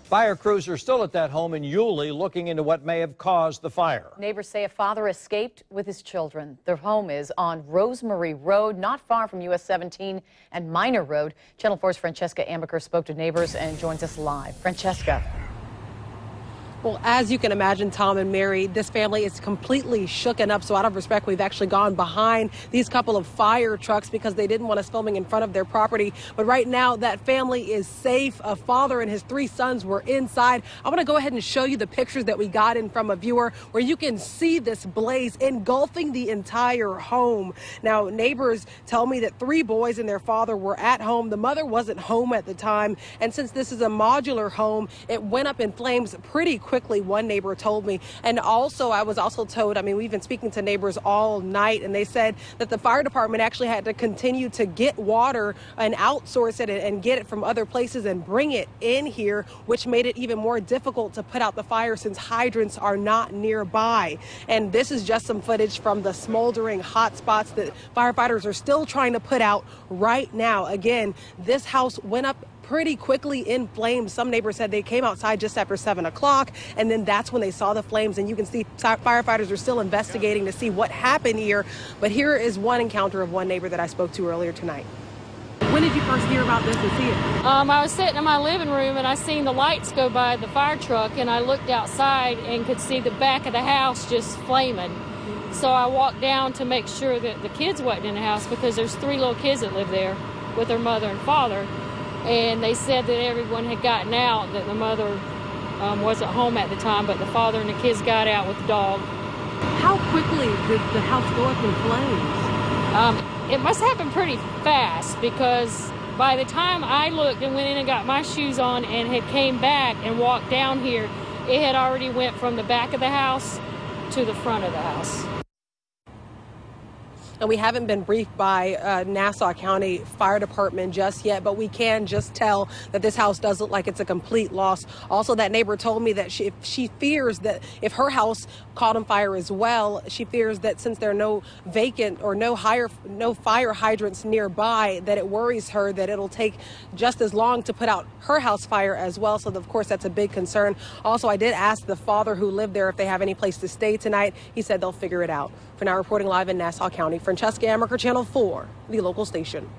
Fire crews are still at that home in Yulee looking into what may have caused the fire. Neighbors say a father escaped with his children. Their home is on Rosemary Road, not far from US 17 and Minor Road. Channel 4's Francesca Amaker spoke to neighbors and joins us live. Francesca. Well, as you can imagine, Tom and Mary, this family is completely shooken up. So out of respect, we've actually gone behind these couple of fire trucks because they didn't want us filming in front of their property. But right now, that family is safe. A father and his 3 sons were inside. I want to go ahead and show you the pictures that we got in from a viewer where you can see this blaze engulfing the entire home. Now, neighbors tell me that 3 boys and their father were at home. The mother wasn't home at the time. And since this is a modular home, it went up in flames pretty quickly, one neighbor told me. And also, I was also told, I mean, we've been speaking to neighbors all night, and they said that the fire department actually had to continue to get water and outsource it and get it from other places and bring it in here, which made it even more difficult to put out the fire since hydrants are not nearby. And this is just some footage from the smoldering hot spots that firefighters are still trying to put out right now. Again, this house went up pretty quickly in flames. Some neighbors said they came outside just after 7 o'clock, and then that's when they saw the flames. And you can see firefighters are still investigating to see what happened here. But here is one encounter of one neighbor that I spoke to earlier tonight. When did you first hear about this and see it? I was sitting in my living room and I seen the lights go by the fire truck, and I looked outside and could see the back of the house just flaming. So I walked down to make sure that the kids wasn't in the house, because there's 3 little kids that live there with their mother and father. And they said that everyone had gotten out, that the mother wasn't home at the time, but the father and the kids got out with the dog. How quickly did the house go up in flames? It must happen pretty fast, because by the time I looked and went in and got my shoes on and had came back and walked down here, it had already went from the back of the house to the front of the house. And we haven't been briefed by Nassau County Fire Department just yet, but we can just tell that this house does look like it's a complete loss. Also, that neighbor told me that she fears that if her house caught on fire as well, she fears that since there are no vacant or no fire hydrants nearby, that it worries her that it'll take just as long to put out her house fire as well. So, of course, that's a big concern. Also, I did ask the father who lived there if they have any place to stay tonight. He said they'll figure it out. For now, reporting live in Nassau County, Francesca Amaker, Channel 4, the local station.